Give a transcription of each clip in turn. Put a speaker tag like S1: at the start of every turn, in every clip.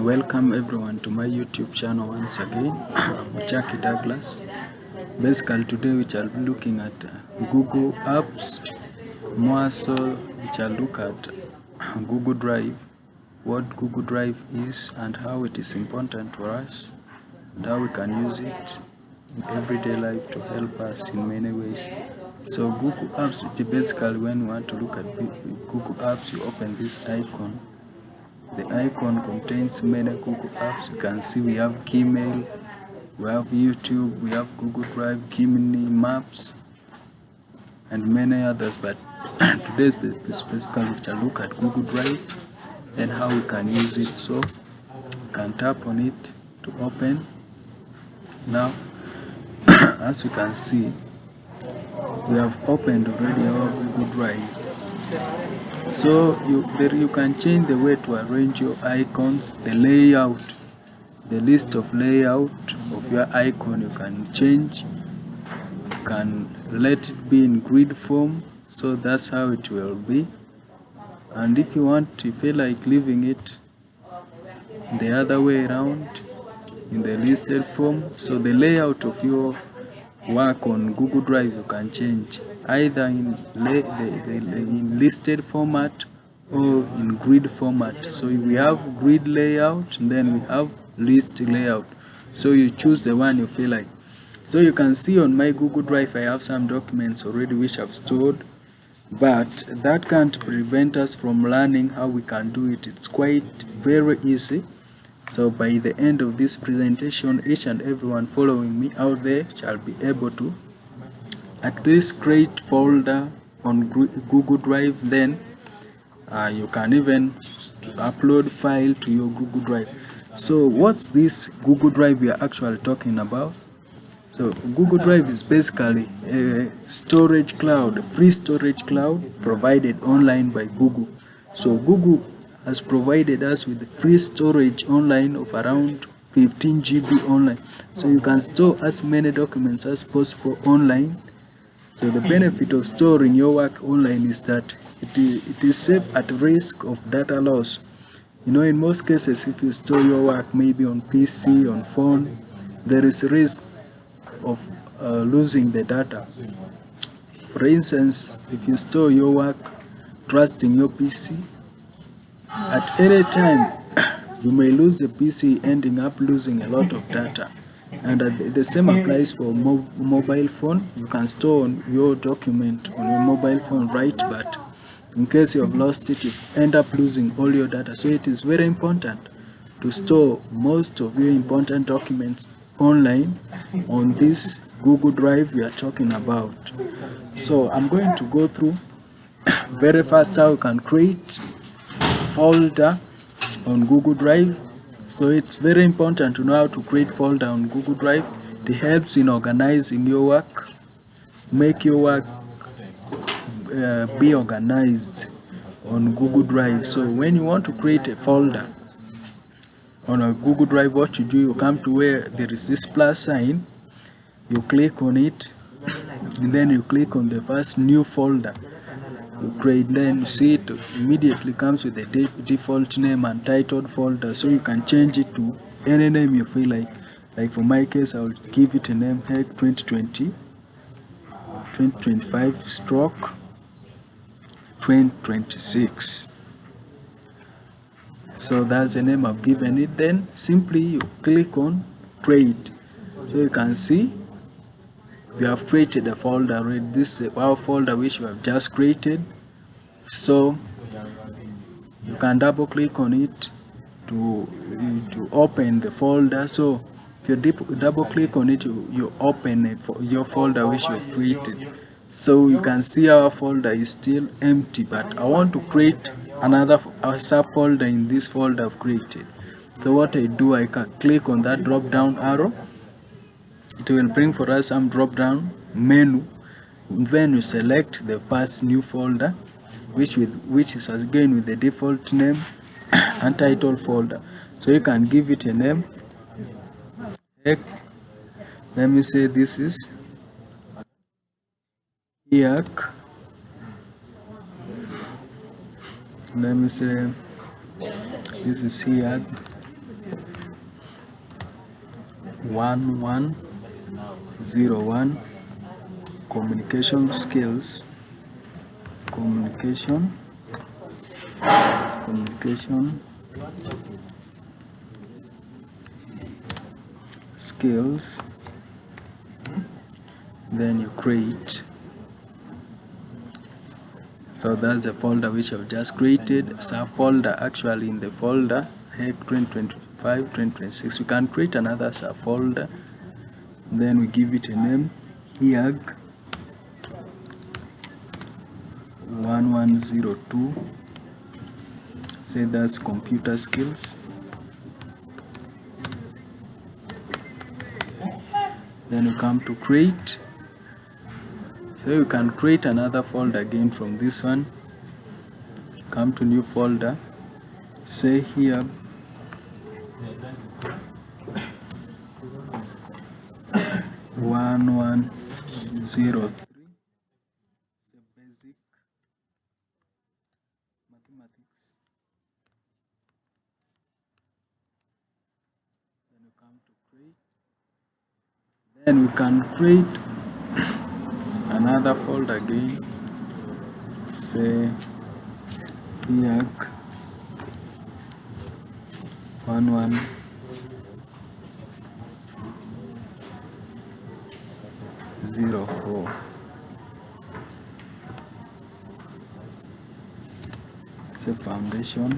S1: Welcome everyone to my YouTube channel once again. I'm Jackie Douglas. Basically today we shall be looking at Google Apps, more so we shall look at Google Drive, what Google Drive is and how it is important for us and how we can use it in everyday life to help us in many ways. So Google Apps, basically when you want to look at Google Apps, you open this icon. The icon contains many Google apps. You can see we have Gmail, we have YouTube, we have Google Drive, Gimini, Maps, and many others. But today specifically we shall look at Google Drive and how we can use it. So you can tap on it to open. Now, as you can see, we have opened already our Google Drive. So you can change the way to arrange your icons, the layout, the list of layout of your icon you can change. You can let it be in grid form, so that's how it will be. And if you want to feel like leaving it the other way around in the listed form, so the layout of your work on Google Drive you can change either in listed format or in grid format. So we have grid layout and then we have list layout, so you choose the one you feel like. So you can see on my Google Drive I have some documents already which I've stored, but that can't prevent us from learning how we can do it. It's quite very easy. So by the end of this presentation, each and everyone following me out there shall be able to at least create folder on Google Drive. Then you can even upload file to your Google Drive. So what's this Google Drive we are actually talking about? So Google Drive is basically a storage cloud, a free storage cloud provided online by Google. So Google has provided us with free storage online of around 15 GB online. So you can store as many documents as possible online. So the benefit of storing your work online is that it is safe at risk of data loss. You know, in most cases, if you store your work maybe on PC, on phone, there is a risk of losing the data. For instance, if you store your work trusting your PC, at any time you may lose the PC, ending up losing a lot of data. And the same applies for mobile phone. You can store your document on your mobile phone, right? But in case you have lost it, you end up losing all your data. So it is very important to store most of your important documents online on this Google Drive we are talking about. So I'm going to go through very fast how you can create folder on Google Drive. So it's very important to know how to create folder on Google Drive. It helps in organizing your work, make your work be organized on Google Drive. So when you want to create a folder on a Google Drive, what you do, you come to where there is this plus sign, you click on it, and then you click on the first new folder you create. Then you see it immediately comes with the default name and titled folder, so you can change it to any name you feel like. Like for my case, I will give it a name, Hack 2025 stroke 2026. So that's the name I've given it. Then simply you click on create. So you can see we have created a folder already. This is our folder which we have just created. So you can double click on it to open the folder. So if you double click on it, you open your folder which you have created. So you can see our folder is still empty, but I want to create another subfolder in this folder I've created. So what I do, I can click on that drop down arrow. It will bring for us some drop down menu. Then you select the first new folder, which is again with the default name and title folder. So you can give it a name. Let me say this is HIAC. Let me say this is HIAC 1101 communication skills, communication skills, then you create. So that's a folder which I've just created. It's a folder actually in the folder HEC 2025 2026. We can create another subfolder, then we give it a name, HEAG 1102. Say that's computer skills. Then we come to create. So you can create another folder again from this one. Come to new folder, say here 1103, say basic mathematics. Then you come to create. Then we can create another folder again, say HEAG 1104. Say foundation.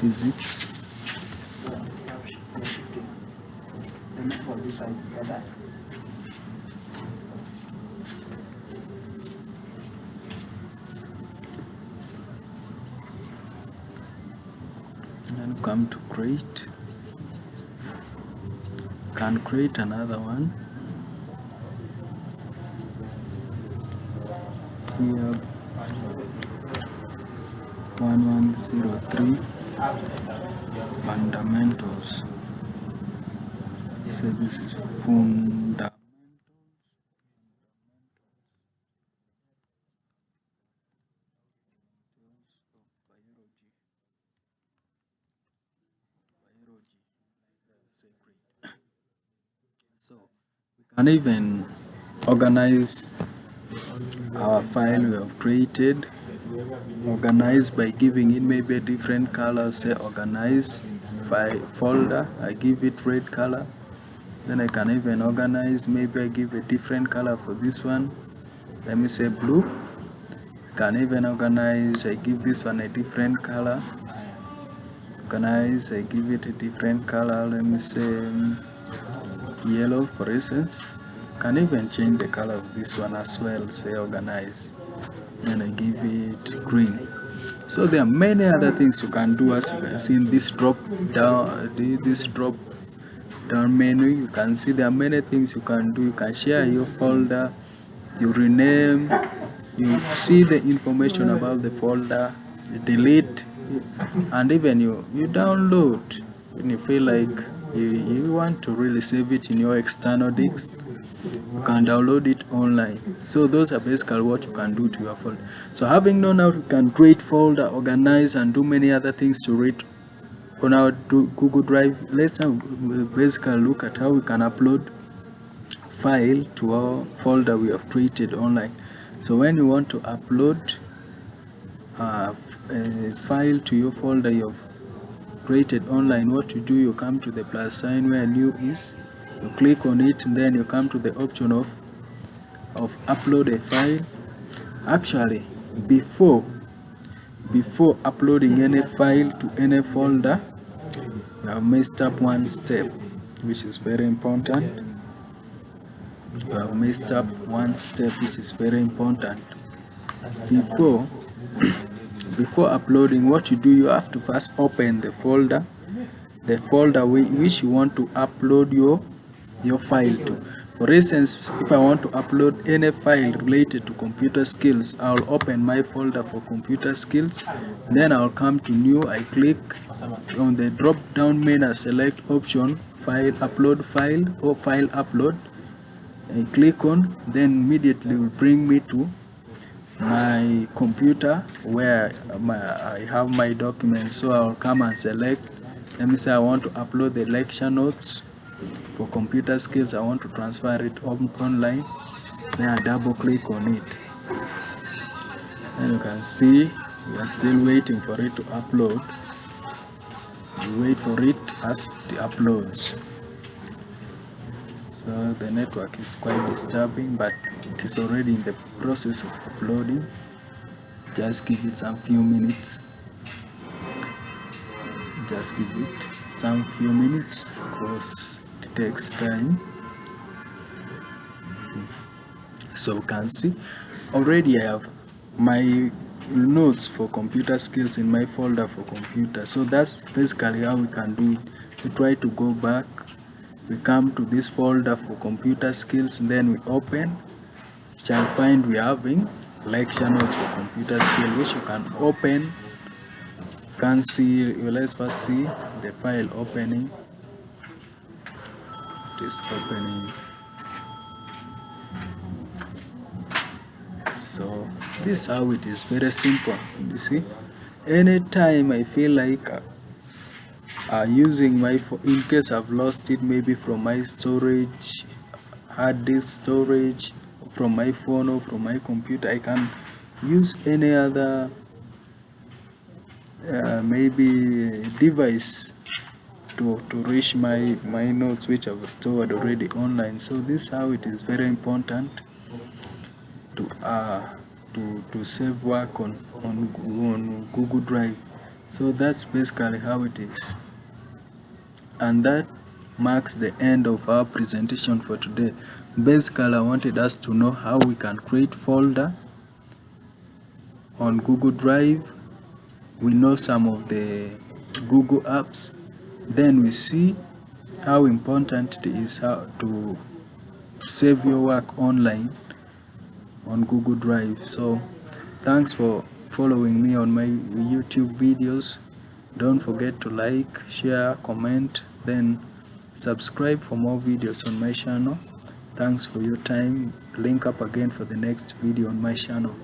S1: Physics. Then come to create. Can create another one. Here 1103 fundamentals. So this is fundamentals. So we can even organize our file we have created. Organize by giving it maybe a different color. Say organize file folder, I give it red color. Then I can even organize, maybe I give a different color for this one. Let me say blue. I can even organize, I give this one a different color. Organize, I give it a different color. Let me say yellow for instance. Can even change the color of this one as well. Say organize. Then I give it green. So there are many other things you can do, as you can see in this drop down menu. You can see there are many things you can do. You can share your folder, you rename, you see the information about the folder, you delete, and even you download when you feel like you want to really save it in your external disk. You can download it online. So those are basically what you can do to your folder. So having known how you can create folder, organize, and do many other things to read on our Google Drive, let's basically look at how we can upload file to our folder we have created online. So when you want to upload a file to your folder you have created online, what you do, you come to the plus sign where new is, you click on it, and then you come to the option of upload a file. Actually, before uploading any file to any folder, you have messed up one step, which is very important. You have messed up one step, which is very important. Before uploading, what you do, you have to first open the folder which you want to upload your file to. For instance, if I want to upload any file related to computer skills, I'll open my folder for computer skills. Then I'll come to new, I click on the drop down menu, I select option file upload file or file upload. I click on, then immediately will bring me to my computer where I have my documents. So I'll come and select. Let me say I want to upload the lecture notes for computer skills. I want to transfer it online. Then I double click on it. And you can see we are still waiting for it to upload. We wait for it as it uploads. So the network is quite disturbing, but it is already in the process of uploading. Just give it some few minutes. Just give it some few minutes because it takes time. So you can see already I have my notes for computer skills in my folder for computer. So that's basically how we can do it. We try to go back, we come to this folder for computer skills, and then we open. You shall find we are having lecture notes for computer skills, which you can open. You can see, let's first see the file opening. It is opening. So this is how it is, very simple. You see, anytime I feel like using my phone, in case I've lost it, maybe from my storage, hard disk storage, from my phone or from my computer, I can use any other maybe device to reach my notes which I've stored already online. So this is how it is very important to save work on Google Drive. So that's basically how it is, and that marks the end of our presentation for today. Basically, I wanted us to know how we can create folder on Google Drive. We know some of the Google apps, then we see how important it is how to save your work online on Google Drive. So thanks for following me on my YouTube videos. Don't forget to like, share, comment, then subscribe for more videos on my channel. Thanks for your time. Link up again for the next video on my channel.